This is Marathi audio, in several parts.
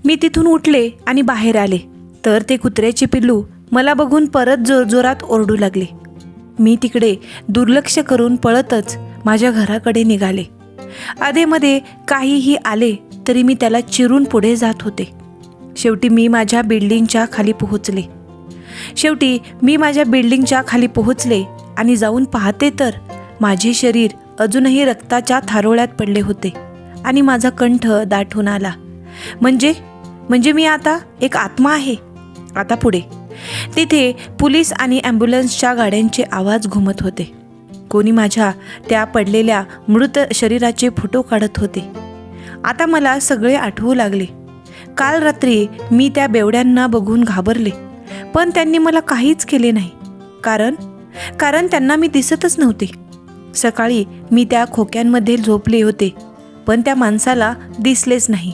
मी तिथून उठले आणि बाहेर आले तर ते कुत्र्याचे पिल्लू मला बघून परत जोरजोरात ओरडू लागले. मी तिकडे दुर्लक्ष करून पळतच माझ्या घराकडे निघाले. आधेमध्ये काहीही आले तरी मी त्याला चिरून पुढे जात होते. शेवटी मी माझ्या बिल्डिंगच्या खाली पोहोचले आणि जाऊन पाहते तर माझे शरीर अजूनही रक्ताच्या थारोळ्यात पडले होते आणि माझा कंठ दाटून आला. म्हणजे मी आता एक आत्मा आहे. आता पुढे तिथे पोलीस आणि ॲम्ब्युलन्सच्या गाड्यांचे आवाज घुमत होते. कोणी माझ्या त्या पडलेल्या मृत शरीराचे फोटो काढत होते. आता मला सगळे आठवू लागले. काल रात्री मी त्या बेवड्यांना बघून घाबरले, पण त्यांनी मला काहीच केले नाही, कारण त्यांना मी दिसतच नव्हते. सकाळी मी त्या खोक्यांमध्ये झोपले होते, पण त्या माणसाला दिसलेच नाही.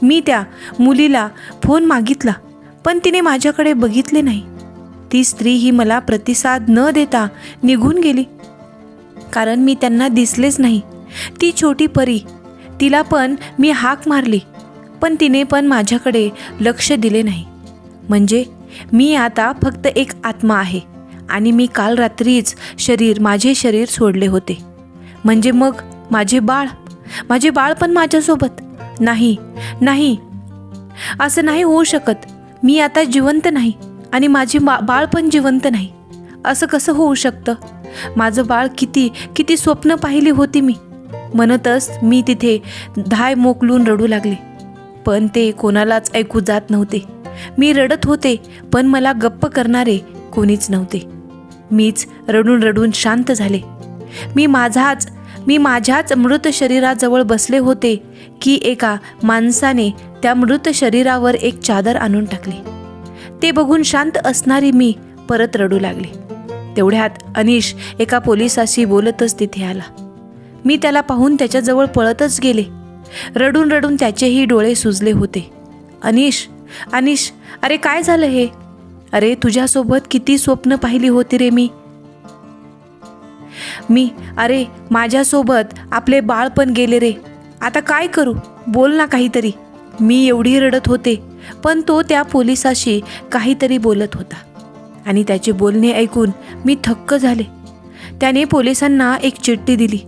मी त्या मुलीला फोन मागितला, पण तिने माझ्याकडे बघितले नाही. ती स्त्री ही मला प्रतिसाद न देता निघून गेली, कारण मी त्यांना दिसलेच नाही. ती छोटी परी, तिला पण मी हाक मारली, पण तिने पण माझ्याकडे लक्ष दिले नाही. म्हणजे मी आता फक्त एक आत्मा आहे आणि मी काल रात्रीच माझे शरीर सोडले होते. म्हणजे मग माझे बाळ पण माझ्यासोबत? नाही, असं नाही होऊ शकत. मी आता जिवंत नाही आणि माझे बाळ पण जिवंत नाही. असं कसं होऊ शकतं? माझं बाळ किती स्वप्न पाहिली होती मी. म्हणतच मी तिथे धाय मोकलून रडू लागले, पण ते कोणालाच ऐकू जात नव्हते. मी रडत होते, पण मला गप्प करणारे कोणीच नव्हते. मीच रडून शांत झाले. मी माझ्याच मृत शरीराजवळ बसले होते की एका माणसाने त्या मृत शरीरावर एक चादर आणून टाकली. ते बघून शांत असणारी मी परत रडू लागले. तेवढ्यात अनिश एका पोलिसाशी बोलतच तिथे आला. मी त्याला पाहून त्याच्याजवळ पळतच गेले. रडून त्याचेही डोळे सुजले होते. अनिश, अरे काय झालं हे? अरे तुझ्यासोबत किती स्वप्न पाहिली होती रे मी. अरे माझ्यासोबत आपले बाळ पण गेले रे. आता काय करू? बोल ना काहीतरी. मी एवढी रडत होते, पण तो त्या पोलिसाशी काहीतरी बोलत होता आणि त्याचे बोलणे ऐकून मी थक्क झाले. त्याने पोलिसांना एक चिठ्ठी दिली,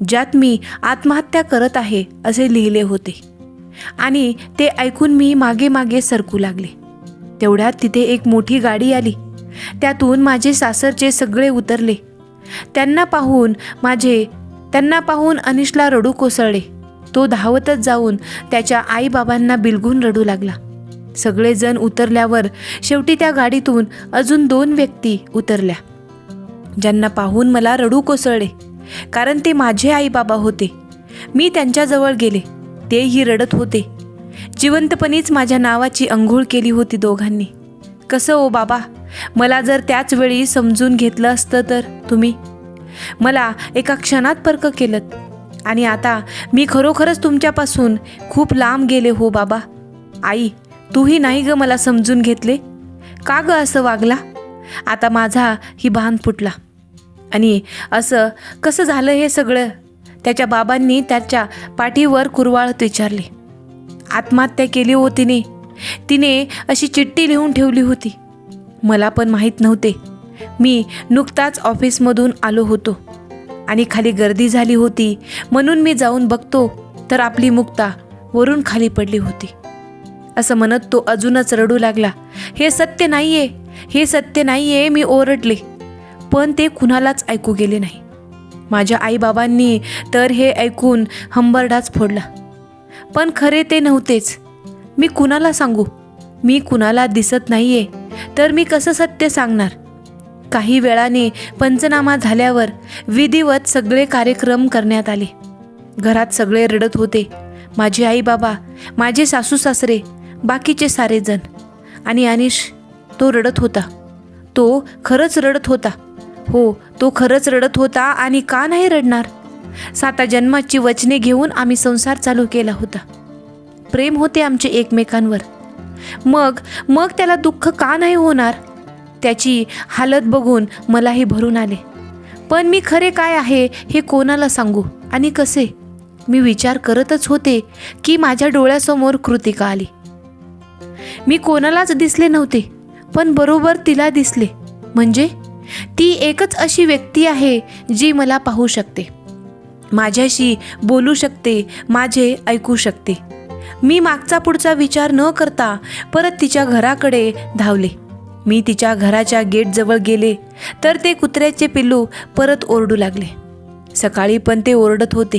ज्यात मी आत्महत्या करत आहे असे लिहिले होते. आणि ते ऐकून मी मागे सरकू लागले. तेवढ्यात तिथे एक मोठी गाडी आली. त्यातून माझे सासरचे सगळे उतरले. त्यांना पाहून अनिशला रडू कोसळले. तो धावतच जाऊन त्याच्या आईबाबांना बिलगून रडू लागला. सगळेजण उतरल्यावर शेवटी त्या गाडीतून अजून 2 व्यक्ती उतरल्या, ज्यांना पाहून मला रडू कोसळले, कारण ते माझे आईबाबा होते. मी त्यांच्याजवळ गेले. तेही रडत होते. जिवंतपणीच माझ्या नावाची अंघोळ केली होती दोघांनी. कसं ओ बाबा, मला जर त्याच वेळी समजून घेतलं असतं तर तुम्ही मला एका क्षणात परक केलं. आणि आता मी खरोखरच तुमच्यापासून खूप लांब गेले हो बाबा. आई, तूही नाही ग मला समजून घेतले. का ग असं वागला? आता माझा ही भान फुटला. आणि असं कसं झालं हे सगळं? त्याच्या बाबांनी त्याच्या पाठीवर कुरवाळत विचारले. आत्महत्या केली हो तिने अशी चिठ्ठी लिहून ठेवली होती. मला पण माहीत नव्हते. मी नुकताच ऑफिसमधून आलो होतो आणि खाली गर्दी झाली होती, म्हणून मी जाऊन बघतो तर आपली मुक्ता वरून खाली पडली होती. असं म्हणत तो अजूनच रडू लागला. हे सत्य नाहीये, मी ओरडले, पण ते कुणालाच ऐकू गेले नाही. माझ्या आईबाबांनी तर हे ऐकून हंबरडाच फोडला. पण खरे ते नव्हतेच. मी कुणाला सांगू? मी कुणाला दिसत नाहीये तर मी कसं सत्य सांगणार? काही वेळाने पंचनामा झाल्यावर विधिवत सगळे कार्यक्रम करण्यात आले. घरात सगळे रडत होते. माझे आईबाबा, माझे सासू सासरे, बाकीचे सारे जण. आणि अनिश, तो रडत होता. तो खरंच रडत होता. हो, तो खरंच रडत होता. आणि का नाही रडणार? 7 जन्माची वचने घेऊन आम्ही संसार चालू केला होता. प्रेम होते आमचे एकमेकांवर. मग त्याला दुःख का नाही होणार? त्याची हालत बघून मलाही भरून आले. पण मी खरे काय आहे हे कोणाला सांगू आणि कसे? मी विचार करतच होते की माझ्या डोळ्यासमोर कृतिका आली. मी कोणालाच दिसले नव्हते, पण बरोबर तिला दिसले. म्हणजे ती एकच अशी व्यक्ती आहे जी मला पाहू शकते, माझ्याशी बोलू शकते, माझे ऐकू शकते. मी मागचा पुढचा विचार न करता परत तिच्या घराकडे धावले. मी तिच्या घराच्या गेटजवळ गेले तर ते कुत्र्याचे पिल्लू परत ओरडू लागले. सकाळी पण ते ओरडत होते.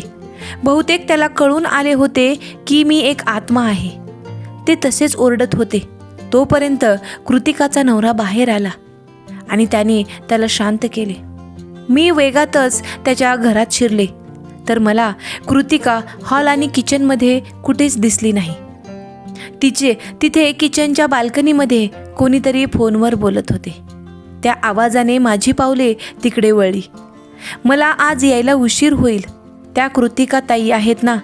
बहुतेक त्याला कळून आले होते की मी एक आत्मा आहे. ते तसेच ओरडत होते तोपर्यंत कृतिकाचा नवरा बाहेर आला आणि त्याने त्याला शांत केले. मी वेगातच त्याच्या घरात शिरले तर मला कृतिका हॉल आणि किचनमध्ये कुठेच दिसली नाही. तिथे किचनच्या बाल्कनीमध्ये कोणीतरी फोनवर बोलत होते. त्या आवाजाने माझी पावले तिकडे वळली. मला आज यायला उशीर होईल. त्या कृतिका ताई आहेत ना,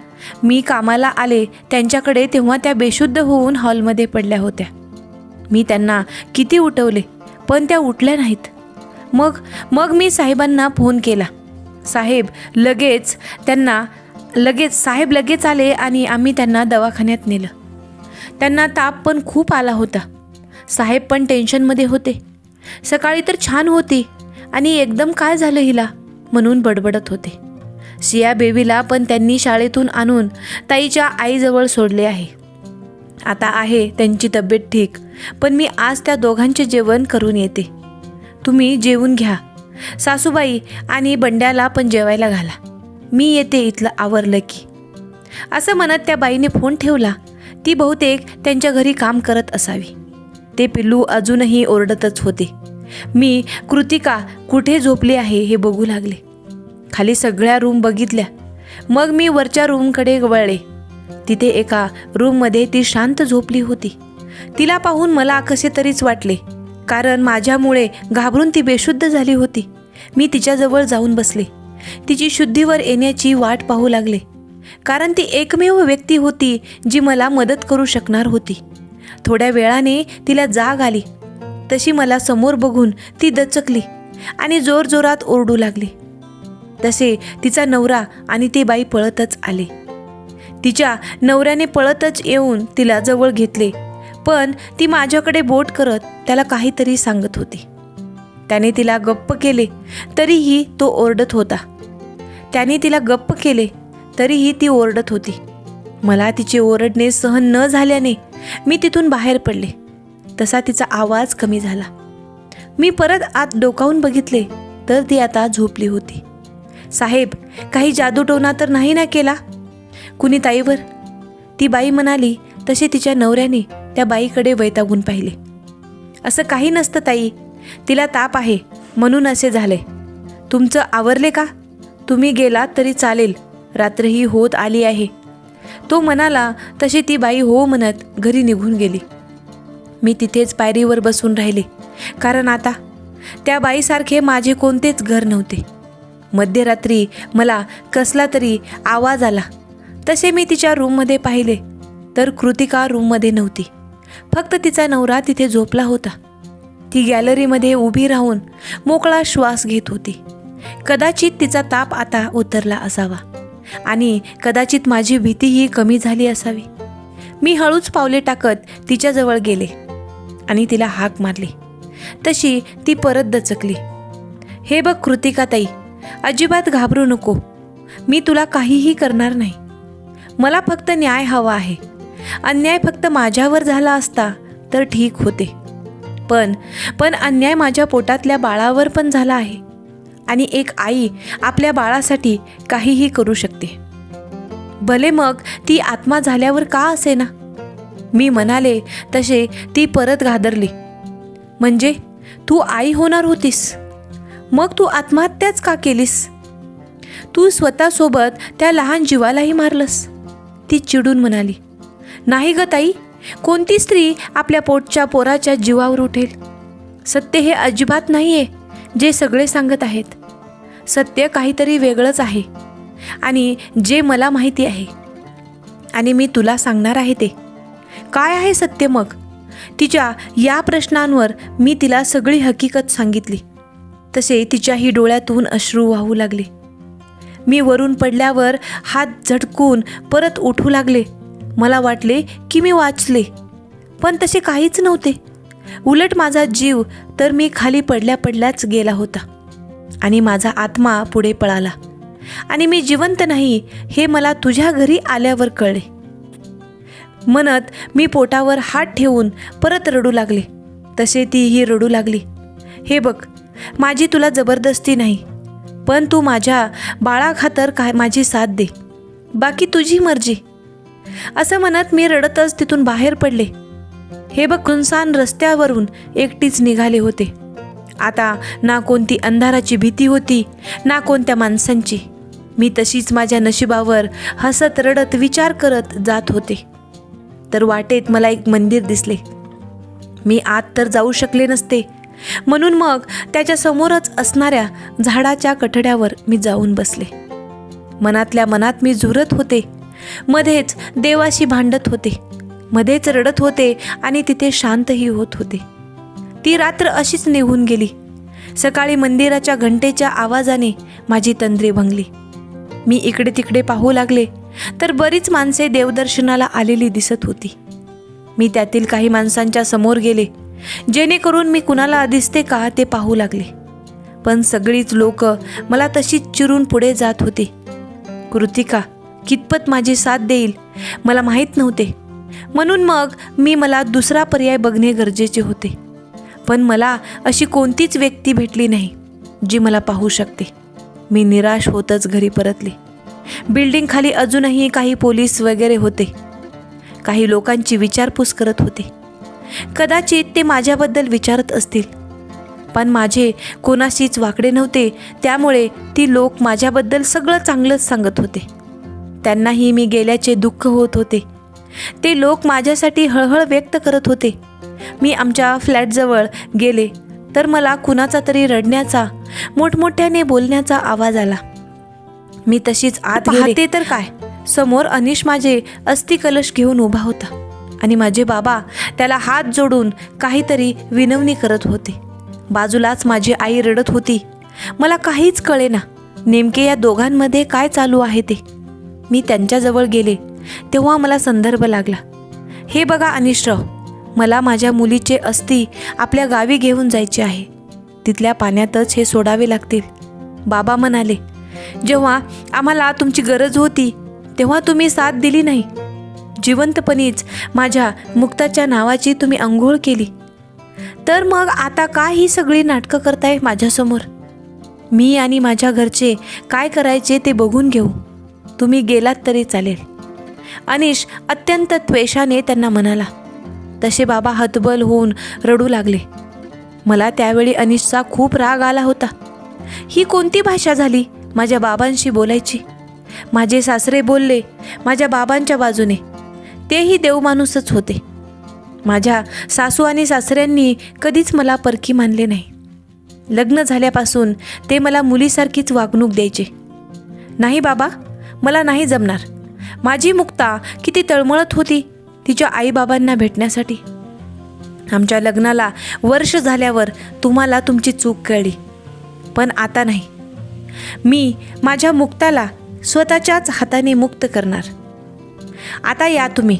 मी कामाला आले त्यांच्याकडे तेव्हा त्या बेशुद्ध होऊन हॉलमध्ये पडल्या होत्या. मी त्यांना किती उठवले पण त्या उठल्या नाहीत. मग मी साहेबांना फोन केला. साहेब लगेच आले आणि आम्ही त्यांना दवाखान्यात नेलं. त्यांना ताप पण खूप आला होता. साहेब पण टेन्शनमध्ये होते. सकाळी तर छान होती आणि एकदम काय झालं हिला म्हणून बडबडत होते. सिया बेबीला पण त्यांनी शाळेतून आणून ताईच्या आईजवळ सोडले आहे. आता आहे त्यांची तब्येत ठीक, पण मी आज त्या दोघांचे जेवण करून येते. तुम्ही जेवून घ्या. सासूबाई आणि बंड्याला पण जेवायला घाला. मी येते इथलं आवरलं की. असं म्हणत त्या बाईने फोन ठेवला. ती बहुतेक त्यांच्या घरी काम करत असावी. ते पिल्लू अजूनही ओरडतच होते. मी कृतिका कुठे झोपली आहे हे बघू लागले. खाली सगळ्या रूम बघितल्या. मग मी वरच्या रूमकडे वळले. तिथे एका रूममध्ये ती शांत झोपली होती. तिला पाहून मला कसे तरीच वाटले, कारण माझ्यामुळे घाबरून ती बेशुद्ध झाली होती. मी तिच्याजवळ जाऊन बसले. तिची शुद्धीवर येण्याची वाट पाहू लागले, कारण ती एकमेव व्यक्ती होती जी मला मदत करू शकणार होती. थोड्या वेळाने तिला जाग आली. तशी मला समोर बघून ती दचकली आणि जोरजोरात ओरडू लागली. तसे तिचा नवरा आणि ती बाई पळतच आले. तिच्या नवऱ्याने पळतच येऊन तिला जवळ घेतले, पण ती माझ्याकडे बोट करत त्याला काहीतरी सांगत होती. त्याने तिला गप्प केले तरीही तो ओरडत होता. त्याने तिला गप्प केले तरीही ती ओरडत होती. मला तिचे ओरडणे सहन न झाल्याने मी तिथून बाहेर पडले. तसा तिचा आवाज कमी झाला. मी परत आत डोकावून बघितले तर ती आता झोपली होती. साहेब, काही जादूटोणा तर नाही ना केला कुणी ताईवर? ती बाई म्हणाली. तसे तिच्या नवऱ्याने त्या बाईकडे वैतागून पाहिले. असं काही नसतं ताई, तिला ताप आहे म्हणून असे झाले. तुमचं आवरले का? तुम्ही गेलात तरी चालेल, रात्रही होत आली आहे. तो म्हणाला. तशी ती बाई हो म्हणत घरी निघून गेली. मी तिथेच पायरीवर बसून राहिले, कारण आता त्या बाईसारखे माझे कोणतेच घर नव्हते. मध्यरात्री मला कसला तरी आवाज आला. तसे मी तिच्या रूममध्ये पाहिले तर कृतिका रूममध्ये नव्हती. फक्त तिचा नवरा तिथे झोपला होता. ती गॅलरीमध्ये उभी राहून मोकळा श्वास घेत होती. कदाचित तिचा ताप आता उतरला असावा आणि कदाचित माझी भीतीही कमी झाली असावी. मी हळूच पावले टाकत तिच्याजवळ गेले आणि तिला हाक मारली. तशी ती परत दचकली. हे बघ कृतिका ताई, अजिबात घाबरू नको. मी तुला काहीही करणार नाही. मला फक्त न्याय हवा आहे. अन्याय फक्त माझ्यावर झाला असता तर ठीक होते, पण अन्याय माझ्या पोटातल्या बाळावर पण झाला आहे आणि एक आई आपल्या बाळासाठी काहीही करू शकते, भले मग ती आत्मा झाल्यावर का असेना. मी म्हणाले तसे ती परत घाबरली. म्हणजे तू आई होणार होतीस, मग तू आत्महत्याच का केलीस? तू स्वतःसोबत त्या लहान जीवालाही मारलंस, ती चिडून म्हणाली. नाही ग ताई, कोणती स्त्री आपल्या पोटच्या पोराच्या जीवावर उठेल? सत्य हे अजिबात नाहीये जे सगळे सांगत आहेत. सत्य काहीतरी वेगळंच आहे आणि जे मला माहिती आहे आणि मी तुला सांगणार आहे ते. काय आहे सत्य मग? तिच्या या प्रश्नांवर मी तिला सगळी हकीकत सांगितली. तसे तिच्याही डोळ्यातून अश्रू वाहू लागले. मी वरून पडल्यावर हात झटकून परत उठू लागले. मला वाटले की मी वाचले, पण तसे काहीच नव्हते. उलट माझा जीव तर मी खाली पडल्या पडल्याच गेला होता आणि माझा आत्मा पुढे पळाला आणि मी जिवंत नाही हे मला तुझ्या घरी आल्यावर कळले. म्हणत मी पोटावर हात ठेवून परत रडू लागले. तसे तीही रडू लागली. हे बघ, माझी तुला जबरदस्ती नाही, पण तू माझ्या बाळाखातर काय माझी साथ दे, बाकी तुझी मर्जी. असं म्हणत मी रडतच तिथून बाहेर पडले. हे बघ, सुनसान रस्त्यावरून एकटीच निघाले होते. आता ना कोणती अंधाराची भीती होती ना कोणत्या माणसांची. मी तशीच माझ्या नशिबावर हसत रडत विचार करत जात होते. तर वाटेत मला एक मंदिर दिसले. मी आत तर जाऊ शकले नसते, म्हणून मग त्याच्या समोरच असणाऱ्या झाडाच्या कठड्यावर मी जाऊन बसले. मनातल्या मनात मी झुरत होते, मध्येच देवाशी भांडत होते, मध्येच रडत होते आणि तिथे शांतही होत होते. ती रात्र अशीच निघून गेली. सकाळी मंदिराच्या घंटेच्या आवाजाने माझी तंद्री भंगली. मी इकडे तिकडे पाहू लागले तर बरीच माणसे देवदर्शनाला आलेली दिसत होती. मी त्यातील काही माणसांच्या समोर गेले, जेणेकरून मी कुणाला दिसते का ते पाहू लागले. पण सगळीच लोक मला तशीच चिरून पुढे जात होती. कृतिका कितपत माझी साथ देईल मला माहीत नव्हते, म्हणून मग मला दुसरा पर्याय बघणे गरजेचे होते. पण मला अशी कोणतीच व्यक्ती भेटली नाही जी मला पाहू शकते. मी निराश होतच घरी परतले. बिल्डिंग खाली अजूनही काही पोलीस वगैरे होते. काही लोकांची विचारपूस करत होते. कदाचित ते माझ्याबद्दल विचारत असतील, पण माझे कोणाशीच वाकडे नव्हते, त्यामुळे ती लोक माझ्याबद्दल सगळं चांगलंच सांगत होते. त्यांनाही मी गेल्याचे दुःख होत होते. ते लोक माझ्यासाठी हळहळ व्यक्त करत होते. मी आमच्या फ्लॅटजवळ गेले तर मला कुणाचा तरी रडण्याचा, मोठमोठ्याने बोलण्याचा आवाज आला. मी तशीच आत गेले तर काय, समोर अनिश माझे अस्थिकलश घेऊन उभा होता आणि माझे बाबा त्याला हात जोडून काहीतरी विनवणी करत होते. बाजूलाच माझी आई रडत होती. मला काहीच कळेना नेमके या दोघांमध्ये काय चालू आहे ते. मी त्यांच्याजवळ गेले तेव्हा मला संदर्भ लागला. हे बघा अनिशराव, मला माझ्या मुलीचे अस्थी आपल्या गावी घेऊन जायचे आहे. तिथल्या पाण्यातच हे सोडावे लागतील. बाबा म्हणाले, जेव्हा आम्हाला तुमची गरज होती तेव्हा तुम्ही साथ दिली नाही. जिवंतपणीच माझ्या मुक्ताच्या नावाची तुम्ही अंघोळ केली. तर मग आता का ही सगळी नाटकं करताय माझ्यासमोर? मी आणि माझ्या घरचे काय करायचे ते बघून घेऊ. तुम्ही गेलात तरी चालेल. अनिश अत्यंत त्वेषाने त्यांना म्हणाला. तसे बाबा हतबल होऊन रडू लागले. मला त्यावेळी अनिशचा खूप राग आला होता. ही कोणती भाषा झाली माझ्या बाबांशी बोलायची? माझे सासरे बोलले माझ्या बाबांच्या बाजूने, तेही देवमाणूसच होते. माझ्या सासू आणि सासऱ्यांनी कधीच मला परकी मानले नाही. लग्न झाल्यापासून ते मला मुलीसारखीच वागणूक द्यायचे. नाही बाबा, मला नाही जमणार. माझी मुक्ता किती तळमळत होती तिच्या आईबाबांना भेटण्यासाठी. आमच्या लग्नाला वर्ष झाल्यावर तुम्हाला तुमची चूक कळली, पण आता नाही. मी माझ्या मुक्ताला स्वतःच्याच हाताने मुक्त करणार. आता या तुम्ही.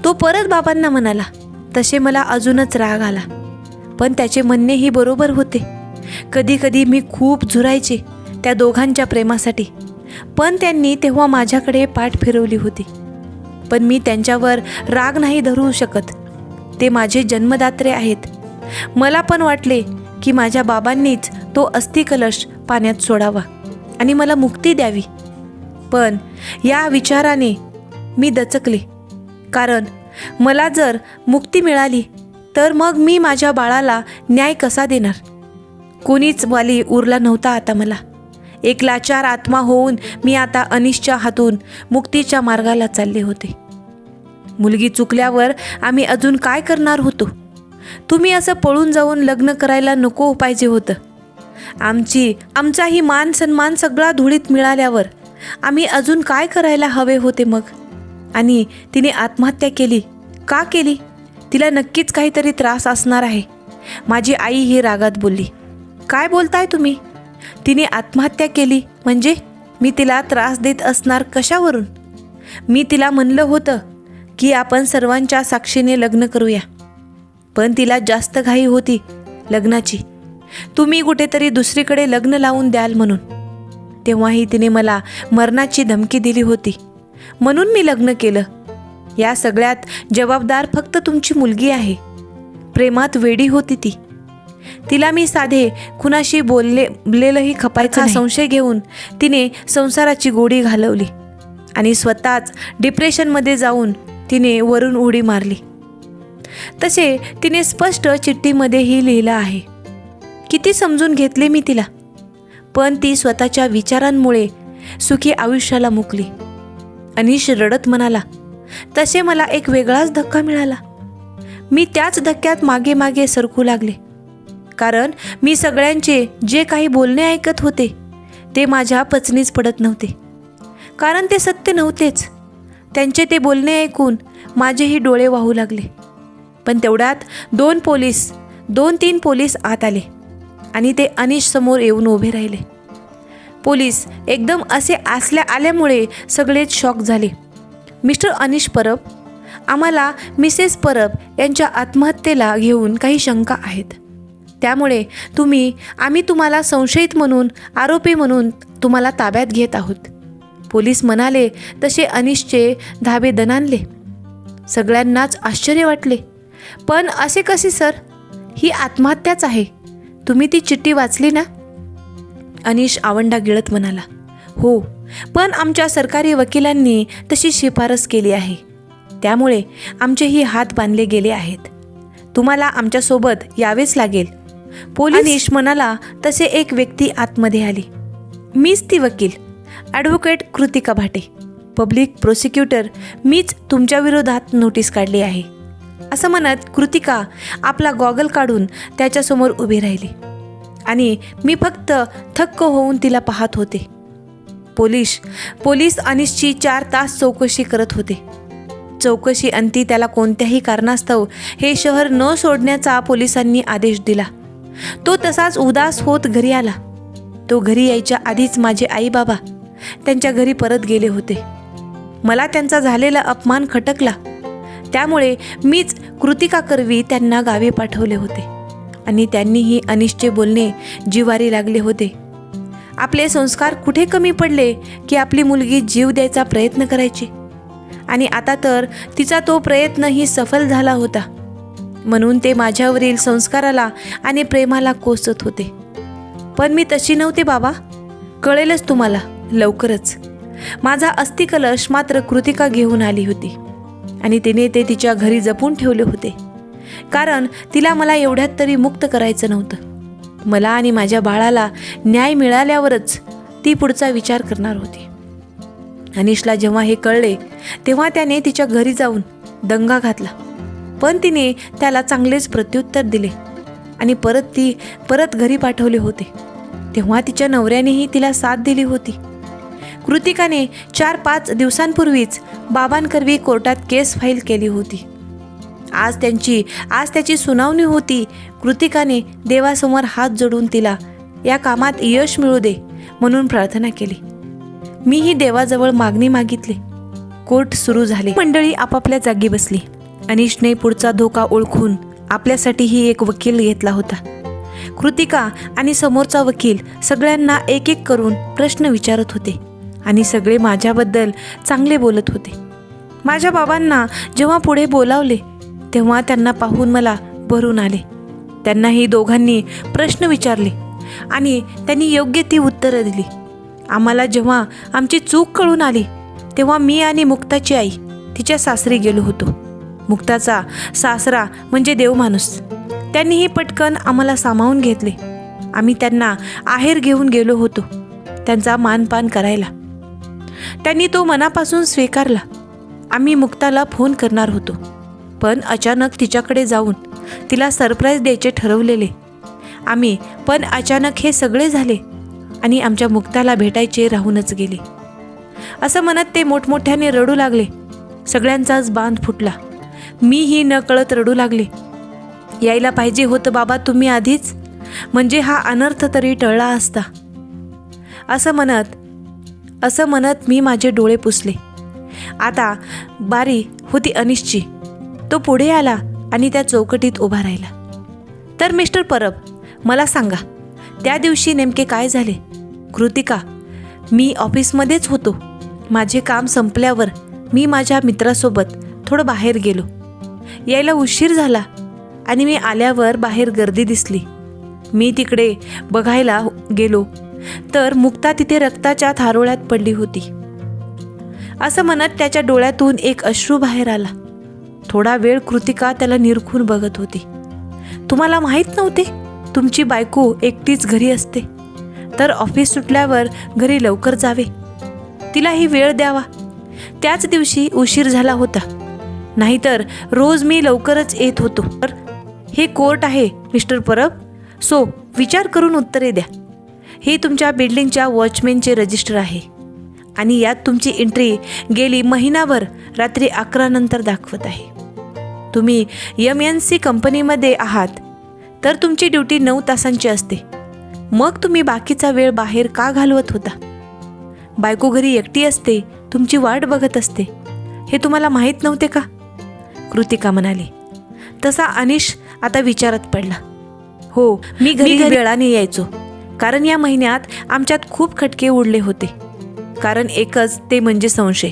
तो परत बाबांना म्हणाला. तसे मला अजूनच राग आला, पण त्याचे म्हणणेही बरोबर होते. कधी कधी मी खूप झुरायचे त्या दोघांच्या प्रेमासाठी, पण त्यांनी तेव्हा माझ्याकडे पाठ फिरवली होती. पण मी त्यांच्यावर राग नाही धरू शकत. ते माझे जन्मदात्रे आहेत. मला पण वाटले की माझ्या बाबांनीच तो अस्थिकलश पाण्यात सोडावा आणि मला मुक्ती द्यावी. पण या विचाराने मी दचकले, कारण मला जर मुक्ती मिळाली तर मग मी माझ्या बाळाला न्याय कसा देणार? कोणीच वाली उरला नव्हता आता मला. एक लाचार आत्मा होऊन मी आता अनिशच्या हातून मुक्तीच्या मार्गाला चालले होते. मुलगी चुकल्यावर आम्ही अजून काय करणार होतो? तुम्ही असं पळून जाऊन लग्न करायला नको पाहिजे होतं. आमचाही मान सन्मान सगळा धुळीत मिळाल्यावर आम्ही अजून काय करायला हवे होते मग? आणि तिने आत्महत्या केली. का केली? तिला नक्कीच काहीतरी त्रास असणार आहे. माझी आई ही रागात बोलली. काय बोलताय तुम्ही? तिने आत्महत्या केली म्हणजे मी तिला त्रास देत असणार कशावरून? मी तिला म्हणलं होतं की आपण सर्वांच्या साक्षीने लग्न करूया. पण तिला जास्त घाई होती लग्नाची. तुम्ही कुठेतरी दुसरीकडे लग्न लावून द्याल म्हणून. तेव्हाही तिने मला मरणाची धमकी दिली होती, म्हणून मी लग्न केलं. या सगळ्यात जबाबदार फक्त तुमची मुलगी आहे. प्रेमात वेडी होती ती. तिला मी साधे कुणाशी बोललेलंही खपायचा संशय घेऊन तिने संसाराची गोडी घालवली आणि स्वतःच डिप्रेशनमध्ये जाऊन तिने वरून उडी मारली. तसे तिने स्पष्ट चिठ्ठीमध्येही लिहिलं आहे. किती समजून घेतले मी तिला, पण ती स्वतःच्या विचारांमुळे सुखी आयुष्याला मुकली. अनिश रडत म्हणाला, तसे मला एक वेगळाच धक्का मिळाला. मी त्याच धक्क्यात मागे मागे सरकू लागले, कारण मी सगळ्यांचे जे काही बोलणे ऐकत होते ते माझ्या पचनीच पडत नव्हते, कारण ते सत्य नव्हतेच. त्यांचे ते बोलणे ऐकून माझेही डोळे वाहू लागले. पण तेवढ्यात 2-3 पोलीस आत आले आणि ते अनिश समोर येऊन उभे राहिले. पोलीस एकदम असे आल्यामुळे सगळेच शॉक झाले. मिस्टर अनिश परब, आम्हाला मिसेस परब यांच्या आत्महत्येला घेऊन काही शंका आहेत. त्यामुळे आम्ही तुम्हाला संशयित म्हणून, आरोपी म्हणून तुम्हाला ताब्यात घेत आहोत. पोलीस म्हणाले तसे अनिशचे धाबे दणाणले. सगळ्यांनाच आश्चर्य वाटले. पण असे कसे सर? ही आत्महत्याच आहे. तुम्ही ती चिठ्ठी वाचली ना? अनिश आवंडा गिळत म्हणाला, हो, पण आमच्या सरकारी वकिलांनी तशी शिफारस केली आहे. त्यामुळे आमचेही हात बांधले गेले आहेत. तुम्हाला आमच्यासोबत यावेच लागेल. अनिश म्हणाला तसे एक व्यक्ती आतमध्ये आली. मीच ती वकील, ॲडव्होकेट कृतिका भाटे, पब्लिक प्रोसिक्युटर. मीच तुमच्या विरोधात नोटीस काढली आहे, असं म्हणत कृतिका आपला गॉगल काढून त्याच्यासमोर उभी राहिली आणि मी फक्त थक्क होऊन तिला पाहत होते. पोलीस अनिशची 4 तास चौकशी करत होते. चौकशी अंती त्याला कोणत्याही कारणास्तव हे शहर न सोडण्याचा पोलिसांनी आदेश दिला. तो तसाच उदास होत घरी आला. तो घरी यायच्या आधीच माझे आई बाबा त्यांच्या घरी परत गेले होते. मला त्यांचा झालेला अपमान खटकला. त्यामुळे मीच कृतिका करवी त्यांना गावी पाठवले होते आणि त्यांनीही अनिशचे बोलणे जिवारी लागले होते. आपले संस्कार कुठे कमी पडले की आपली मुलगी जीव द्यायचा प्रयत्न करायची, आणि आता तर तिचा तो प्रयत्नही सफल झाला होता. म्हणून ते माझ्यावरील संस्काराला आणि प्रेमाला कोसत होते. पण मी तशी नव्हते बाबा, कळेलच तुम्हाला लवकरच. माझा अस्थिकलश मात्र कृतिका घेऊन आली होती आणि तिने ते तिच्या घरी जपून ठेवले होते, कारण तिला मला एवढ्यात तरी मुक्त करायचं नव्हतं. मला आणि माझ्या बाळाला न्याय मिळाल्यावरच ती पुढचा विचार करणार होती. अनिशला जेव्हा हे कळले तेव्हा त्याने तिच्या घरी जाऊन दंगा घातला, पण तिने त्याला चांगलेच प्रत्युत्तर दिले आणि परत घरी पाठवले होते. तेव्हा तिच्या नवऱ्यानेही तिला साथ दिली होती. कृतिकाने 4-5 दिवसांपूर्वीच बाबांकरवी कोर्टात केस फाईल केली होती. आज त्याची सुनावणी होती. कृतिकाने देवासमोर हात जोडून तिला या कामात यश मिळू दे म्हणून प्रार्थना केली. मीही देवाजवळ मागणी मागितली. कोर्ट सुरू झाले. मंडळी आपापल्या जागी बसली. अनिशने पुढचा धोका ओळखून आपल्यासाठीही एक वकील घेतला होता. कृतिका आणि समोरचा वकील सगळ्यांना एक एक करून प्रश्न विचारत होते आणि सगळे माझ्याबद्दल चांगले बोलत होते. माझ्या बाबांना जेव्हा पुढे बोलावले तेव्हा त्यांना पाहून मला भरून आले. त्यांनाही दोघांनी प्रश्न विचारले आणि त्यांनी योग्य ती उत्तरं दिली. आम्हाला जेव्हा आमची चूक कळून आली तेव्हा मी आणि मुक्ताची आई तिच्या सासरी गेलो होतो. मुक्ताचा सासरा म्हणजे देवमाणूस. त्यांनीही पटकन आम्हाला सामावून घेतले. आम्ही त्यांना आहेर घेऊन गेलो होतो त्यांचा मानपान करायला. त्यांनी तो मनापासून स्वीकारला. आम्ही मुक्ताला फोन करणार होतो, पण अचानक तिच्याकडे जाऊन तिला सरप्राईज द्यायचे ठरवलेले आम्ही. पण अचानक हे सगळे झाले आणि आमच्या मुक्ताला भेटायचे राहूनच गेले. असं म्हणत ते मोठमोठ्याने रडू लागले. सगळ्यांचाच बांध फुटला. मीही न कळत रडू लागले. यायला पाहिजे होतं बाबा तुम्ही आधीच, म्हणजे हा अनर्थ तरी टळला असता. असं म्हणत मी माझे डोळे पुसले. आता बारी होती अनिशची. तो पुढे आला आणि त्या चौकटीत उभा राहिला. तर मिस्टर परब, मला सांगा, त्या दिवशी नेमके काय झाले? कृतिका, मी ऑफिसमध्येच होतो. माझे काम संपल्यावर मी माझ्या मित्रासोबत थोडं बाहेर गेलो. यायला उशीर झाला आणि मी आल्यावर बाहेर गर्दी दिसली. मी तिकडे बघायला गेलो तर मुक्ता तिथे रक्ताच्या थारोळ्यात पडली होती. असं म्हणत त्याच्या डोळ्यातून एक अश्रू बाहेर आला. थोडा वेळ कृतिका त्याला निरखून बघत होती. तुम्हाला माहीत नव्हते तुमची बायको एकटीच घरी असते, तर ऑफिस सुटल्यावर घरी लवकर जावे, तिलाही वेळ द्यावा. त्याच दिवशी उशीर झाला होता, नाहीतर रोज मी लवकरच येत होतो. तर हे कोर्ट आहे मिस्टर परब, सो विचार करून उत्तरे द्या. हे तुमच्या बिल्डिंगच्या वॉचमॅनचे रजिस्टर आहे आणि यात तुमची एंट्री गेली महिनाभर रात्री 11 नंतर दाखवत आहे. तुम्ही MNC कंपनीमध्ये आहात, तर तुमची ड्युटी 9 तासांची असते. मग तुम्ही बाकीचा वेळ बाहेर का घालवत होता? बायको घरी एकटी असते, तुमची वाट बघत असते, हे तुम्हाला माहीत नव्हते का? कृतिका म्हणाली. तसा अनिश आता विचारात पडला. हो, मी घरी वेळाने यायचो, कारण या महिन्यात आमच्यात खूप खटके उडले होते. कारण एकच, ते म्हणजे संशय.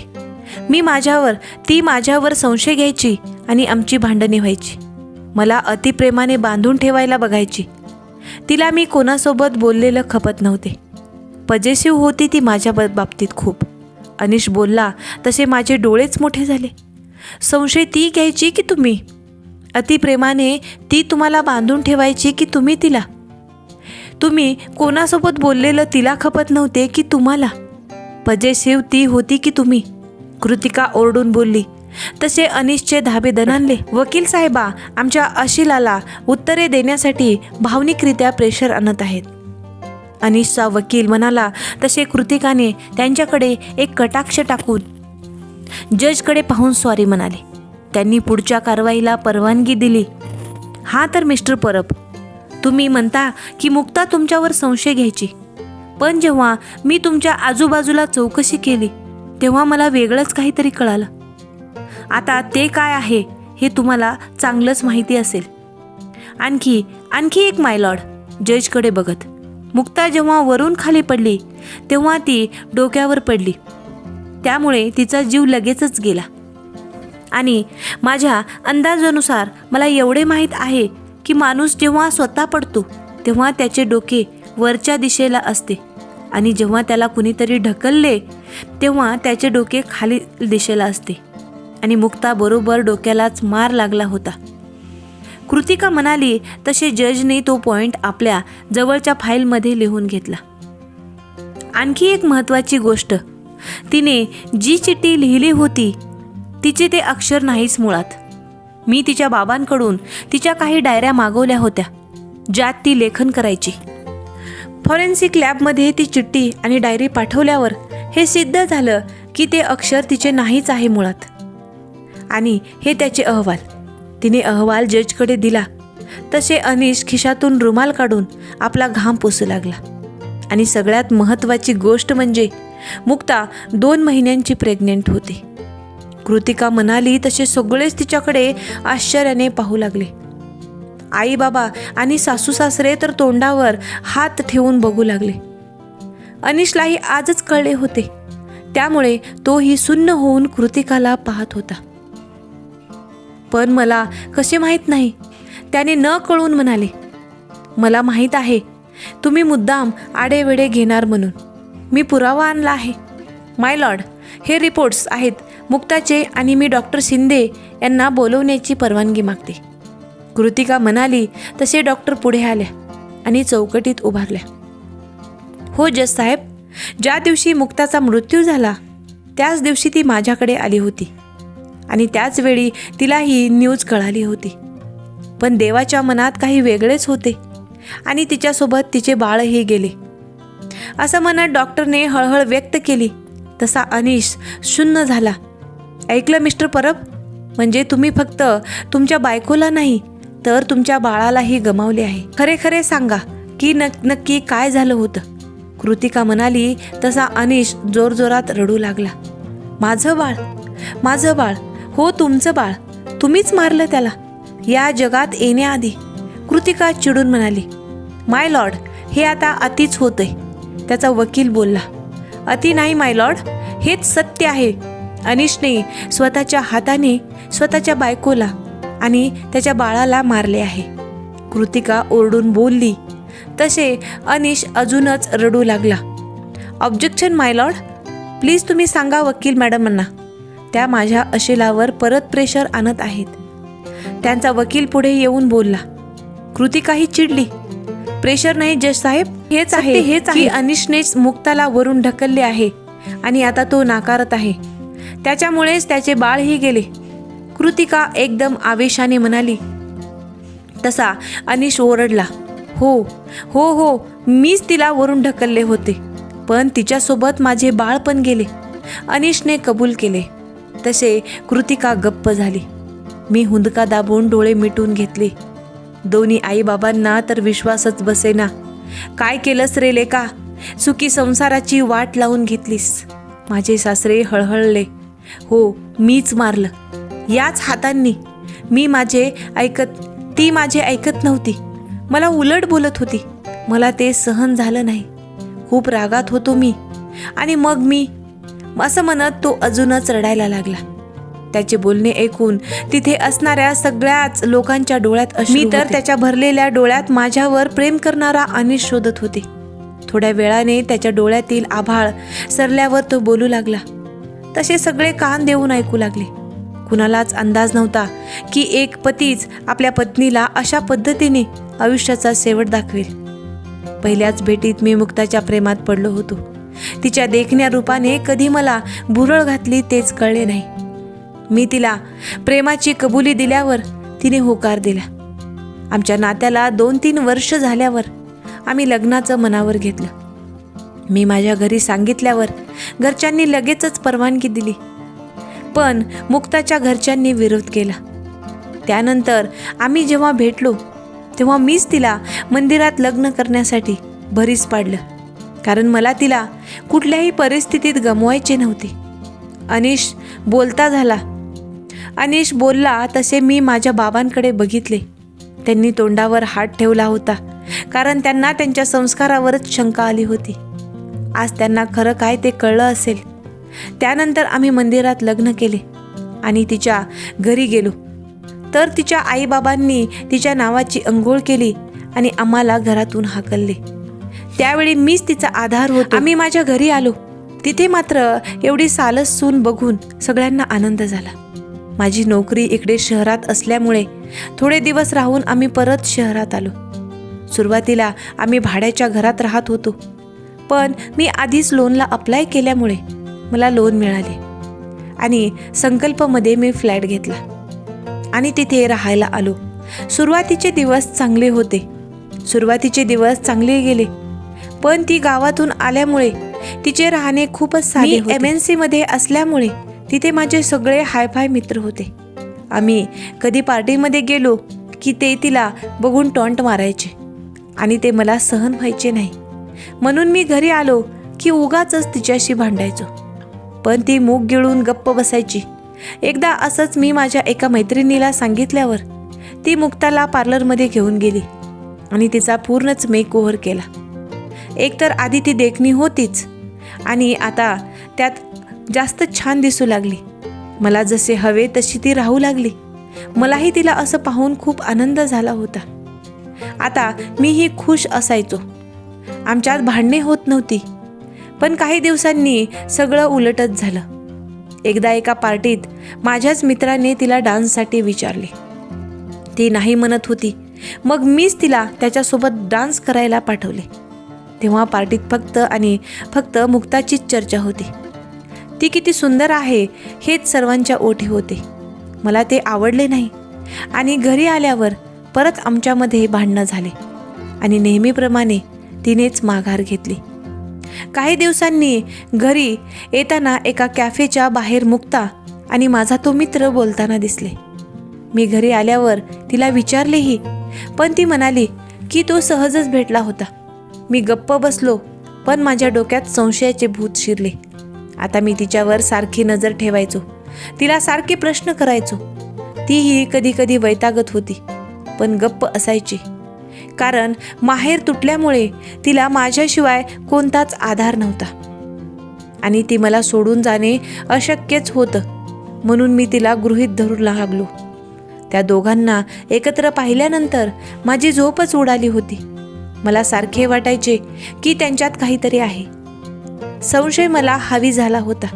ती माझ्यावर संशय घ्यायची आणि आमची भांडणे व्हायची. मला अतिप्रेमाने बांधून ठेवायला बघायची. तिला मी कोणासोबत बोललेलं खपत नव्हते. पजेसिव्ह होती ती माझ्या बाबतीत खूप. अनिश बोलला तसे माझे डोळेच मोठे झाले. संशय ती घ्यायची की तुम्ही? अतिप्रेमाने ती तुम्हाला बांधून ठेवायची की तुम्ही तिला? तुम्ही कोणासोबत बोललेलं तिला खपत नव्हते की तुम्हाला? पजेसिव्ह ती होती की तुम्ही? कृतिका ओरडून बोलली. तसे अनिशचे धाबे दणाणले. वकील साहेबा आमच्या अशिलाला उत्तरे देण्यासाठी भावनिकरित्या प्रेशर आणत आहेत. अनिशचा वकील म्हणाला तसे कृतिकाने त्यांच्याकडे एक कटाक्ष टाकून जजकडे पाहून सॉरी म्हणाले. त्यांनी पुढच्या कारवाईला परवानगी दिली. हा तर मिस्टर परब, तुम्ही म्हणता की मुक्ता तुमच्यावर संशय घ्यायची, पण जेव्हा मी तुमच्या आजूबाजूला चौकशी केली तेव्हा मला वेगळंच काहीतरी कळालं. आता ते काय आहे हे तुम्हाला चांगलंच माहिती असेल. आणखी एक माय लॉर्ड, जजकडे बघत, मुक्ता जेव्हा वरून खाली पडली तेव्हा ती डोक्यावर पडली, त्यामुळे तिचा जीव लगेचच गेला. आणि माझ्या अंदाजानुसार मला एवढे माहीत आहे की माणूस जेव्हा स्वतः पडतो तेव्हा त्याचे डोके वरच्या दिशेला असते आणि जेव्हा त्याला कुणीतरी ढकलले तेव्हा त्याचे डोके खाली दिशेला असते. आणि मुक्ता बरोबर डोक्यालाच मार लागला होता. कृतिका म्हणाली तसे जजने तो पॉइंट आपल्या जवळच्या फाईलमध्ये लिहून घेतला. आणखी एक महत्त्वाची गोष्ट, तिने जी चिठ्ठी लिहिली होती तिचे ते अक्षर नाहीच मुळात. मी तिच्या बाबांकडून तिच्या काही डायऱ्या मागवल्या होत्या ज्यात ती लेखन करायची. फॉरेन्सिक लॅबमध्ये ती चिठ्ठी आणि डायरी पाठवल्यावर हे सिद्ध झालं की ते अक्षर तिचे नाहीच आहे मुळात. आणि हे त्याचे अहवाल. तिने अहवाल जजकडे दिला तसे अनिश खिशातून रुमाल काढून आपला घाम पुसू लागला. आणि सगळ्यात महत्त्वाची गोष्ट म्हणजे मुक्ता 2 महिन्यांची प्रेग्नेंट होती. कृतिका म्हणाली तसे सगळेच तिच्याकडे आश्चर्याने पाहू लागले. आई बाबा आणि सासू सासरे तर तोंडावर हात ठेवून बघू लागले. अनिशलाही आजच कळले होते, त्यामुळे तोही सुन्न होऊन कृतिकाला पाहत होता. पण मला कसे माहीत नाही, त्याने न कळून म्हणाले. मला माहीत आहे तुम्ही मुद्दाम आडेवेडे घेणार म्हणून. मी पुरावा आणला आहे. माय लॉर्ड, हे रिपोर्ट्स आहेत मुक्ताचे आणि मी डॉक्टर शिंदे यांना बोलवण्याची परवानगी मागते. कृतिका म्हणाली तसे डॉक्टर पुढे आल्या आणि चौकटीत उभारल्या. हो जज साहेब, ज्या दिवशी मुक्ताचा मृत्यू झाला त्याच दिवशी ती माझ्याकडे आली होती आणि त्याच वेळी तिला ही न्यूज कळाली होती. पण देवाच्या मनात काही वेगळेच होते आणि तिच्यासोबत तिचे बाळही गेले. असं म्हणत डॉक्टरने हळहळ व्यक्त केली तसा अनिश शून्य झाला. ऐकलं मिस्टर परब, म्हणजे तुम्ही फक्त तुमच्या बायकोला नाही तर तुमच्या बाळालाही गमावले आहे. खरे खरे सांगा की नक्की काय झालं होतं? कृतिका म्हणाली तसा अनिश जोरजोरात रडू लागला. माझं बाळ, माझं बाळ, हो तुमचं बाळ, तुम्हीच मारलं त्याला. या जगात येण्याआधी कृतिका चिडून म्हणाली, माय लॉर्ड, हे आता अतिच होतंय. त्याचा वकील बोलला, अति नाही माय लॉर्ड, हेच सत्य आहे. अनिशने स्वतःच्या हाताने स्वतःच्या बायकोला आणि त्याच्या बाळाला मारले आहे. कृतिका ओरडून बोलली तसे अनिश अजूनच रडू लागला. ऑब्जेक्शन माय लॉर्ड, प्लीज तुम्ही सांगा वकील मॅडमांना, त्या माझ्या अशिलावर परत प्रेशर आणत आहेत. त्यांचा वकील पुढे येऊन बोलला. कृतिकाही चिडली. प्रेशर नाही जज साहेब, हेच आहे की अनिशनेच मुक्ताला वरून ढकलले आहे आणि आता तो नाकारत आहे. त्याच्यामुळेच त्याचे बाळही गेले. कृतिका एकदम आवेशाने म्हणाली. तसा अनिश ओरडला, हो हो हो, मीच तिला वरून ढकलले होते, पण तिच्यासोबत माझे बाळ पण गेले. अनिशने कबूल केले. तसे कृतिका गप्प झाली. मी हुंदका दाबून डोळे मिटून घेतले. दोन्ही आईबाबांना तर विश्वासच बसेना. काय केलंस रे लेका, सुखी संसाराची वाट लावून घेतलीस. माझे सासरे हळहळले. हो, मीच मारलं, याच हातांनी. ती माझे ऐकत नव्हती, मला उलट बोलत होती. मला ते सहन झालं नाही. खूप रागात होतो मी. आणि मग मी असं म्हणत तो अजूनच रडायला लागला. त्याचे बोलणे ऐकून तिथे असणाऱ्या सगळ्याच लोकांच्या डोळ्यात अश्रू होते. मी तर त्याच्या भरलेल्या डोळ्यात माझ्यावर प्रेम करणारा अनिश शोधत होते. थोड्या वेळाने त्याच्या डोळ्यातील आभाळ सरल्यावर तो बोलू लागला. तसे सगळे कान देऊन ऐकू लागले. कुणालाच अंदाज नव्हता की एक पतीच आपल्या पत्नीला अशा पद्धतीने आयुष्याचा शेवट दाखवेल. पहिल्याच भेटीत मी मुक्ताच्या प्रेमात पडलो होतो. तिच्या देखण्या रूपाने कधी मला भुरळ घातली तेच कळले नाही. मी तिला प्रेमाची कबुली दिल्यावर तिने होकार दिला. आमच्या नात्याला 2-3 वर्ष झाल्यावर आम्ही लग्नाचं मनावर घेतलं. मी माझ्या घरी सांगितल्यावर घरच्यांनी लगेचच परवानगी दिली, पण मुक्ताच्या घरच्यांनी विरोध केला. त्यानंतर आम्ही जेव्हा भेटलो तेव्हा मीच तिला मंदिरात लग्न करण्यासाठी भरीस पाडलं, कारण मला तिला कुठल्याही परिस्थितीत गमवायचे नव्हते. अनिश बोलला तसे मी माझ्या बाबांकडे बघितले. त्यांनी तोंडावर हात ठेवला होता, कारण त्यांना त्यांच्या संस्कारावरच शंका आली होती. आज त्यांना खरं काय ते कळलं असेल. त्यानंतर आम्ही मंदिरात लग्न केले आणि तिच्या घरी गेलो तर तिच्या आईबाबांनी तिच्या नावाची अंघोळ केली आणि आम्हाला घरातून हाकलले. त्यावेळी मीच तिचा आधार होतो. आम्ही माझ्या घरी आलो. तिथे मात्र एवढी सालस सून बघून सगळ्यांना आनंद झाला. माझी नोकरी इकडे शहरात असल्यामुळे थोडे दिवस राहून आम्ही परत शहरात आलो. सुरुवातीला आम्ही भाड्याच्या घरात राहत होतो, पण मी आधीच लोनला अप्लाय केल्यामुळे मला लोन मिळाले आणि संकल्पमध्ये मी फ्लॅट घेतला आणि तिथे राहायला आलो. सुरुवातीचे दिवस चांगले गेले, पण ती गावातून आल्यामुळे तिचे राहणे खूपच साधे होते. MNC मध्ये असल्यामुळे तिथे माझे सगळे हायफाय मित्र होते. आम्ही कधी पार्टीमध्ये गेलो की ते तिला बघून टॉन्ट मारायचे आणि ते मला सहन व्हायचे नाही. म्हणून मी घरी आलो की उगाचच तिच्याशी भांडायचो, पण ती मूग गिळून गप्प बसायची. एकदा असंच मी माझ्या एका मैत्रिणीला सांगितल्यावर ती मुक्ताला पार्लरमध्ये घेऊन गेली आणि तिचा पूर्णच मेकओव्हर केला. एकतर आधी ती देखणी होतीच आणि आता त्यात जास्त छान दिसू लागली. मला जसे हवे तशी ती राहू लागली. मलाही तिला असं पाहून खूप आनंद झाला होता. आता मीही खुश असायचो. आमच्यात भांडणे होत नव्हती. पण काही दिवसांनी सगळं उलटच झालं. एकदा एका पार्टीत माझ्याच मित्राने तिला डान्ससाठी विचारले. ती नाही म्हणत होती. मग मीच तिला त्याच्यासोबत डान्स करायला पाठवले. तेव्हा पार्टीत फक्त मुक्ताचीच चर्चा होती. ती किती सुंदर आहे हेच सर्वांच्या ओठी होते. मला ते आवडले नाही आणि घरी आल्यावर परत आमच्यामध्ये भांडणं झाले आणि नेहमीप्रमाणे तिनेच माघार घेतली. काही दिवसांनी घरी येताना एका कॅफेच्या बाहेर मुक्ता आणि माझा तो मित्र बोलताना दिसले. मी घरी आल्यावर तिला विचारलेही, पण ती म्हणाली की तो सहजच भेटला होता. मी गप्प बसलो, पण माझ्या डोक्यात संशयाचे भूत शिरले. आता मी तिच्यावर सारखी नजर ठेवायचो, तिला सारखे प्रश्न करायचो. तीही कधी कधी वैतागत होती, पण गप्प असायची, कारण माहेर तुटल्यामुळे तिला माझ्याशिवाय कोणताच आधार नव्हता आणि ती मला सोडून जाणे अशक्यच होतं. म्हणून मी तिला गृहीत धरू लागलो. त्या दोघांना एकत्र पाहिल्यानंतर माझी झोपच उडाली होती. मला सारखे वाटायचे की त्यांच्यात काहीतरी आहे. संशय मला हावी झाला होता.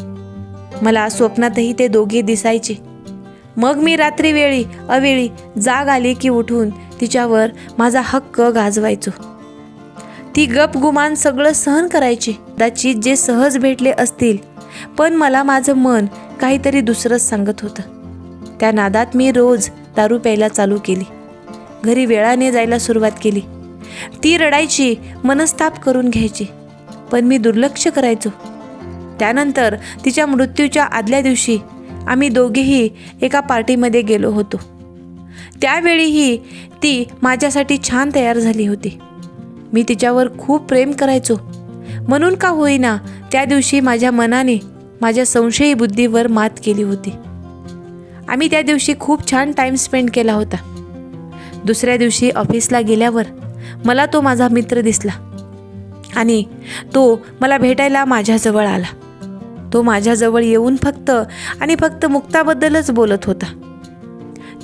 मला स्वप्नातही ते दोघे दिसायचे. मग मी रात्री अवेळी जाग आली की उठून तिच्यावर माझा हक्क गाजवायचो. ती गपगुमान सगळं सहन करायची. कदाचित जे सहज भेटले असतील, पण मला माझं मन काहीतरी दुसरंच सांगत होतं. त्या नादात मी रोज दारू प्यायला चालू केली. घरी वेळाने जायला सुरुवात केली. ती रडायची, मनस्ताप करून घ्यायची, पण मी दुर्लक्ष करायचो. त्यानंतर तिच्या मृत्यूच्या आदल्या दिवशी आम्ही दोघेही एका पार्टीमध्ये गेलो होतो. त्यावेळीही ती माझ्यासाठी छान तयार झाली होती. मी तिच्यावर खूप प्रेम करायचो. म्हणून का होईना त्या दिवशी माझ्या मनाने माझ्या संशयी बुद्धीवर मात केली होती. आम्ही त्या दिवशी खूप छान टाईम स्पेंड केला होता. दुसऱ्या दिवशी ऑफिसला गेल्यावर मला तो माझा मित्र दिसला आणि तो मला भेटायला माझ्याजवळ आला. तो माझ्याजवळ येऊन फक्त मुक्ताबद्दलच बोलत होता.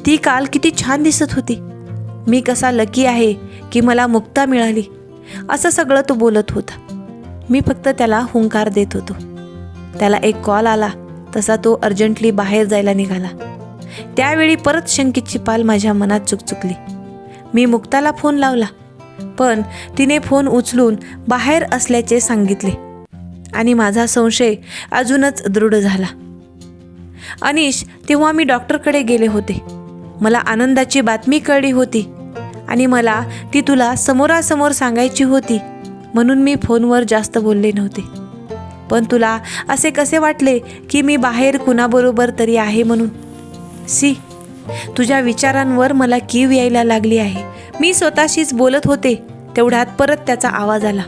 ती काल किती छान दिसत होती, मी कसा लकी आहे की मला मुक्ता मिळाली, असं सगळं तो बोलत होता. मी फक्त त्याला हुंकार देत होतो. त्याला एक कॉल आला तसा तो अर्जंटली बाहेर जायला निघाला. त्यावेळी परत शंकेची पाल माझ्या मनात चुकचुकली. मी मुक्ताला फोन लावला, पण तिने फोन उचलून बाहेर असल्याचे सांगितले आणि माझा संशय अजूनच दृढ झाला. अनिश, तेव्हा मी डॉक्टरकडे गेले होते. मला आनंदाची बातमी कळली होती आणि मला ती तुला समोरासमोर सांगायची होती, म्हणून मी फोनवर जास्त बोलले नव्हते. पण तुला असे कसे वाटले की मी बाहेर कुणाबरोबर तरी आहे म्हणून? तुझ्या विचारांवर मला कीव यायला लागली आहे. मी स्वतःशीच बोलत होते, तेवढ्यात परत त्याचा आवाज आला.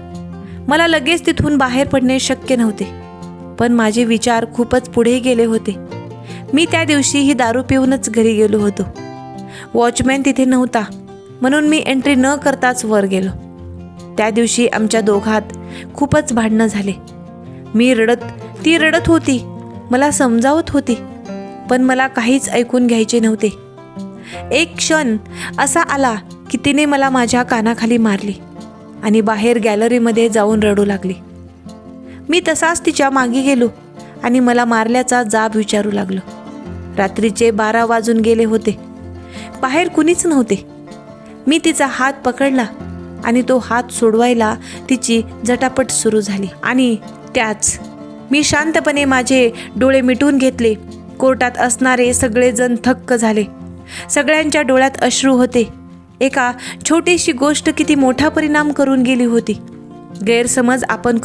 मला लगेच तिथून बाहेर पडणे शक्य नव्हते, पण माझे विचार खूपच पुढे गेले होते. मी त्या दिवशी ही दारू पिऊनच घरी गेलो होतो. वॉचमॅन तिथे नव्हता, म्हणून मी एंट्री न करताच वर गेलो. त्या दिवशी आमच्या दोघात खूपच भांडणं झाले. ती रडत होती, मला समजावत होती, पण मला काहीच ऐकून घ्यायचे नव्हते. एक क्षण असा आला की तिने मला माझ्या कानाखाली मारली आणि बाहेर गॅलरीमध्ये जाऊन रडू लागली. मी तसाच तिच्या मागे गेलो आणि मला मारल्याचा जाब विचारू लागलो. रात्रीचे 12 वाजून गेले होते. बाहेर कुणीच नव्हते. मी तिचा हात पकडला आणि तो हात सोडवायला तिची झटापट सुरू झाली आणि त्याच मी शांतपणे माझे डोळे मिटून घेतले. कोर्टात असणारे सगळेजण थक्क झाले. सगळ्यांच्या डोळ्यात अश्रू होते. एका छोटीशी गोष्ट किती मोठा परिणाम करून गेली होती. गैरसमज आपण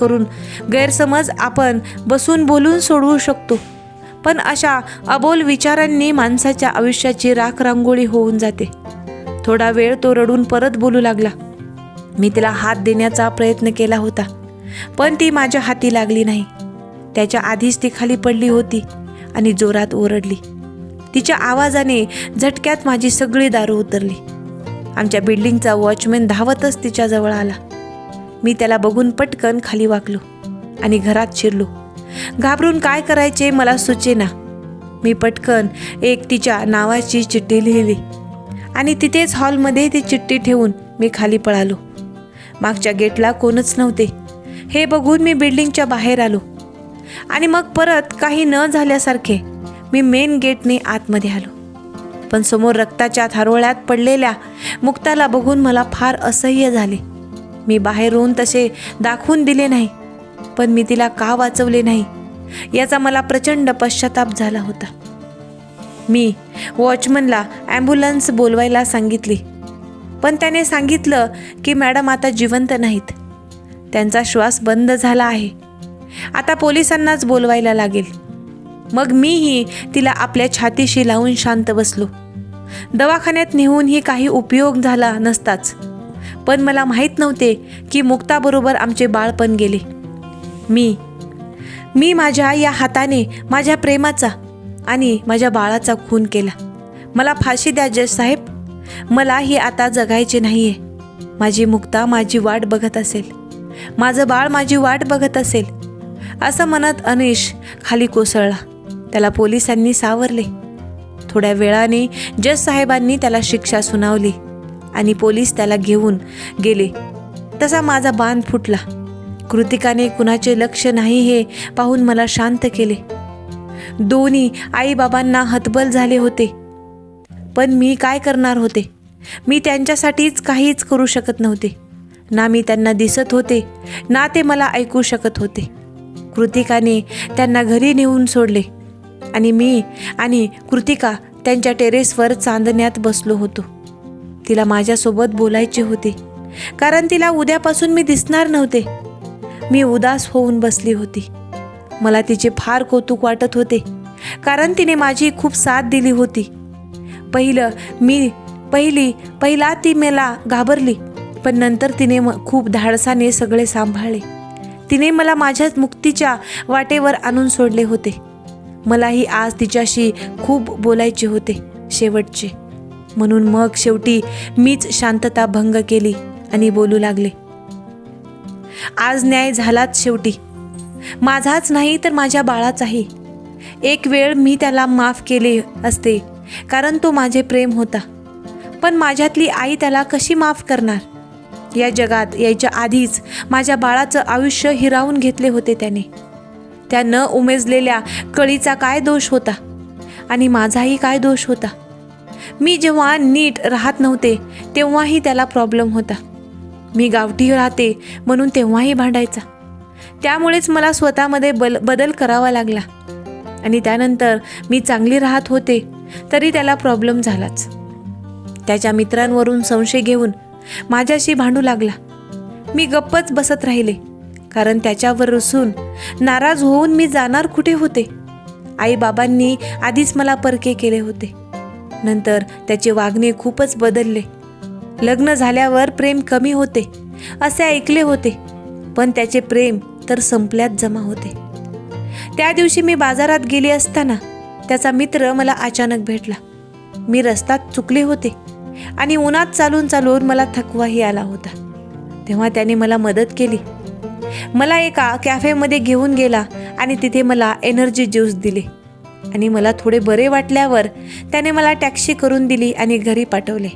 बसून बोलून सोडवू शकतो, पण अशा अबोल विचारांनी माणसाच्या आयुष्याची राखरांगोळी होऊन जाते. थोडा वेळ तो रडून परत बोलू लागला. मी तिला हात देण्याचा प्रयत्न केला होता, पण ती माझ्या हाती लागली नाही. त्याच्या आधीच ती खाली पडली होती आणि जोरात ओरडली. तिच्या आवाजाने झटक्यात माझी सगळी दारू उतरली. आमच्या बिल्डिंगचा वॉचमॅन धावतच तिच्याजवळ आला. मी त्याला बघून पटकन खाली वाकलो आणि घरात शिरलो. घाबरून काय करायचे मला सुचेना. मी पटकन एक तिच्या नावाची चिठ्ठी लिहिली आणि तिथेच हॉलमध्ये ती चिठ्ठी ठेवून मी खाली पळालो. मागच्या गेटला कोणच नव्हते. हे बघून मी बिल्डिंगच्या बाहेर आलो आणि मग परत काही न झाल्यासारखे मी मेन गेटने आतमध्ये आलो. पण समोर रक्ताच्या थारोळ्यात पडलेल्या मुक्ताला बघून मला फार असह्य झाले. मी बाहेरून तसे दाखवून दिले नाही, पण मी तिला का वाचवले नाही याचा मला प्रचंड पश्चाताप झाला होता. मी वॉचमनला ॲम्ब्युलन्स बोलवायला सांगितली, पण त्याने सांगितलं की मॅडम आता जिवंत नाहीत, त्यांचा श्वास बंद झाला आहे, आता पोलिसांनाच बोलवायला लागेल. मग मीही तिला आपल्या छातीशी लावून शांत बसलो. दवाखान्यात नेऊनही काही उपयोग झाला नसताच, पण मला माहीत नव्हते की मुक्ताबरोबर आमचे बाळपण गेले. मी माझ्या या हाताने माझ्या प्रेमाचा आणि माझ्या बाळाचा खून केला. मला फाशी द्या जज साहेब, मलाही आता जगायचे नाहीये. माझी मुक्ता माझी वाट बघत असेल, माझं बाळ माझी वाट बघत असेल, असं म्हणत अनिश खाली कोसळला. त्याला पोलिसांनी सावरले. थोड्या वेळाने जज साहेबांनी त्याला शिक्षा सुनावली आणि पोलीस त्याला घेऊन गेले. तसा माझा बांध फुटला. कृतिकाने कुणाचे लक्ष नाही हे पाहून मला शांत केले. दोन्ही आईबाबांना हतबल झाले होते, पण मी काय करणार होते? मी त्यांच्यासाठीच काहीच करू शकत नव्हते. ना मी त्यांना दिसत होते, ना ते मला ऐकू शकत होते. कृतिकाने त्यांना घरी नेऊन सोडले आणि मी आणि कृतिका त्यांच्या टेरेसवर चांदण्यात बसलो होतो. तिला माझ्यासोबत बोलायचे होते, कारण तिला उद्यापासून मी दिसणार नव्हते. मी उदास होऊन बसली होती. मला तिचे फार कौतुक वाटत होते, कारण तिने माझी खूप साथ दिली होती. पहिला ती मला घाबरली, पण नंतर तिने खूप धाडसाने सगळे सांभाळले. तिने मला माझ्या मुक्तीच्या वाटेवर आणून सोडले होते. मलाही आज तिच्याशी खूप बोलायचे होते, शेवटचे. म्हणून मग शेवटी मीच शांतता भंग केली आणि बोलू लागले. आज न्याय झालाच शेवटी, माझाच नाही तर माझ्या बाळाचाही. एक वेळ मी त्याला माफ केले असते, कारण तो माझे प्रेम होता. पण माझ्यातली आई त्याला कशी माफ करणार? या जगात यायच्या आधीच माझ्या बाळाचं आयुष्य हिरावून घेतले होते त्याने. त्या न उमेजलेल्या कळीचा काय दोष होता आणि माझाही काय दोष होता? मी जेव्हा नीट राहत नव्हते तेव्हाही त्याला प्रॉब्लेम होता. मी गावठी राहते म्हणून तेव्हाही भांडायचा. त्यामुळेच मला स्वतःमध्ये बदल करावा लागला. आणि त्यानंतर मी चांगली राहत होते तरी त्याला प्रॉब्लेम झालाच. त्याच्या मित्रांवरून संशय घेऊन माझ्याशी भांडू लागला. मी गप्पच बसत राहिले, कारण त्याच्यावर रुसून नाराज होऊन मी जाणार कुठे होते? आईबाबांनी आधीच मला परके केले होते. नंतर त्याचे वागणे खूपच बदलले. लग्न झाल्यावर प्रेम कमी होते असे ऐकले होते, पण त्याचे प्रेम तर संपल्यात जमा होते. त्या दिवशी मी बाजारात गेली असताना त्याचा मित्र मला अचानक भेटला. मी रस्त्यात चुकले होते आणि उन्हात चालून चालून मला थकवाही आला होता. तेव्हा त्याने मला मदत केली. मला एका कॅफेमध्ये घेऊन गेला आणि तिथे मला एनर्जी ज्यूस दिले आणि मला थोडे बरे वाटल्यावर त्याने मला टॅक्सी करून दिली आणि घरी पाठवले.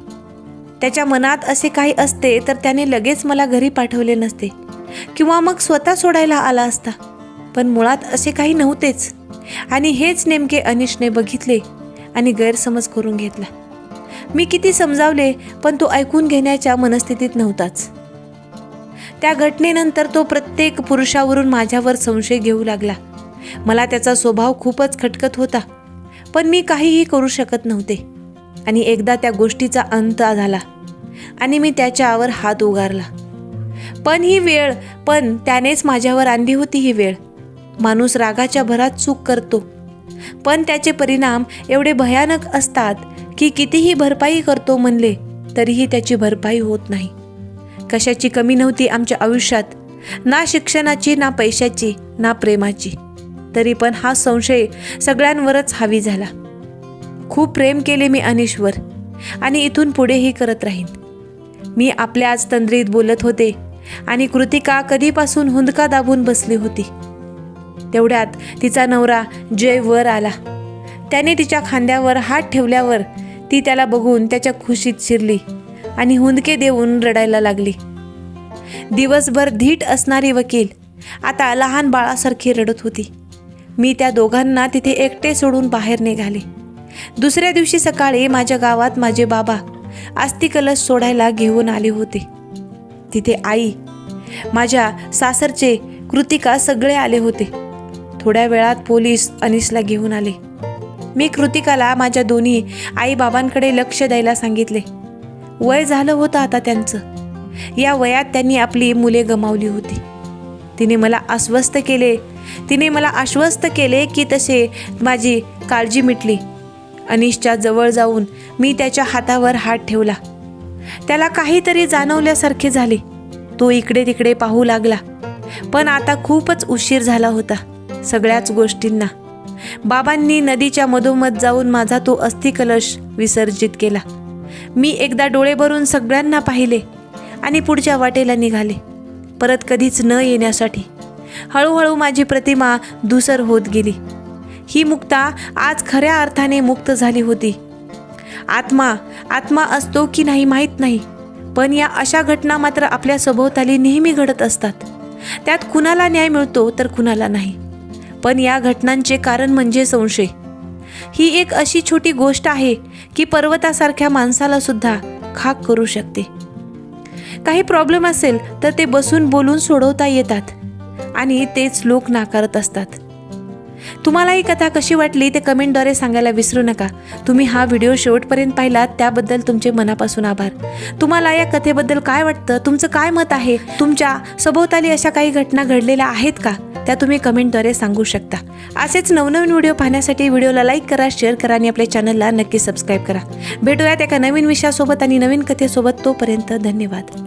त्याच्या मनात असे काही असते तर त्याने लगेच मला घरी पाठवले नसते किंवा मग स्वतः सोडायला आला असता. पण मुळात असे काही नव्हतेच आणि हेच नेमके अनिशने बघितले आणि गैरसमज करून घेतला. मी किती समजावले पण तो ऐकून घेण्याच्या मनस्थितीत नव्हताच. त्या घटनेनंतर तो प्रत्येक पुरुषावरून माझ्यावर संशय घेऊ लागला. मला त्याचा स्वभाव खूपच खटकत होता, पण मी काहीही करू शकत नव्हते. आणि एकदा त्या गोष्टीचा अंत झाला आणि मी त्याच्यावर हात उगारला. पण त्यानेच माझ्यावर आणली होती ही वेळ. माणूस रागाच्या भरात चूक करतो, पण त्याचे परिणाम एवढे भयानक असतात की कितीही भरपाई करतो म्हणले तरीही त्याची भरपाई होत नाही. कशाची कमी नव्हती आमच्या आयुष्यात, ना शिक्षणाची, ना पैशाची, ना प्रेमाची. तरी पण हा संशय सगळ्यांवरच हावी झाला. खूप प्रेम केले मी अनिशवर आणि इथून पुढेही करत राहीन. मी आपल्याच तंद्रीत बोलत होते आणि कृतिका कधीपासून हुंदका दाबून बसली होती. तेवढ्यात तिचा नवरा जय वर आला. त्याने तिच्या खांद्यावर हात ठेवल्यावर ती त्याला बघून त्याच्या खुशीत शिरली आणि हुंदके देऊन रडायला लागली. दिवसभर धीट असणारी वकील आता लहान बाळासारखी रडत होती. मी त्या दोघांना तिथे एकटे सोडून बाहेर निघाले. दुसऱ्या दिवशी सकाळी माझ्या गावात माझे बाबा अस्थिकलश सोडायला घेऊन आले होते. तिथे आई, माझ्या सासरचे, कृतिका सगळे आले होते. थोड्या वेळात पोलीस अनिशला घेऊन आले. मी कृतिकाला माझ्या दोन्ही आईबाबांकडे लक्ष द्यायला सांगितले. वय झालं होतं आता त्यांचं. या वयात त्यांनी आपली मुले गमावली होती. तिने मला आश्वस्त केले की तसे माझी काळजी मिटली. अनिशच्या जवळ जाऊन मी त्याच्या हातावर हात ठेवला. त्याला काहीतरी जाणवल्यासारखे झाले. तो इकडे तिकडे पाहू लागला, पण आता खूपच उशीर झाला होता सगळ्याच गोष्टींना. बाबांनी नदीच्या मधोमध जाऊन माझा तो अस्थिकलश विसर्जित केला. मी एकदा डोळे भरून सगळ्यांना पाहिले आणि पुढच्या वाटेला निघाले, परत कधीच न येण्यासाठी. हळूहळू माझी प्रतिमा धूसर होत गेली. ही मुक्ता आज खऱ्या अर्थाने मुक्त झाली होती. आत्मा असतो की नाही माहीत नाही, पण या अशा घटना मात्र आपल्या सभोवताली नेहमी घडत असतात. त्यात कुणाला न्याय मिळतो तर कुणाला नाही. पण या घटनांचे कारण म्हणजे संशय. ही एक अशी छोटी गोष्ट आहे की पर्वतासारख्या माणसाला सुद्धा खाक करू शकते. काही प्रॉब्लेम असेल तर ते बसून बोलून सोडवता येतात आणि तेच लोक नाकारत असतात. तुम्हाला ही कथा कशी वाटली ते कमेंटद्वारे सांगायला विसरू नका. तुम्ही हा व्हिडिओ शेवटपर्यंत पाहिलात त्याबद्दल तुमचे मनापासून आभार. तुम्हाला या कथेबद्दल काय वाटतं, तुमचं काय मत आहे? तुमच्या सभोवताली अशा काही घटना घडलेल्या आहेत का, त्या तुम्ही कमेंटद्वारे सांगू शकता. असेच नवनवीन व्हिडिओ पाहण्यासाठी व्हिडिओला लाईक करा, शेअर करा आणि आपल्या चॅनलला नक्की सबस्क्राईब करा. भेटूयात एका नवीन विषयासोबत आणि नवीन कथेसोबत. तोपर्यंत धन्यवाद.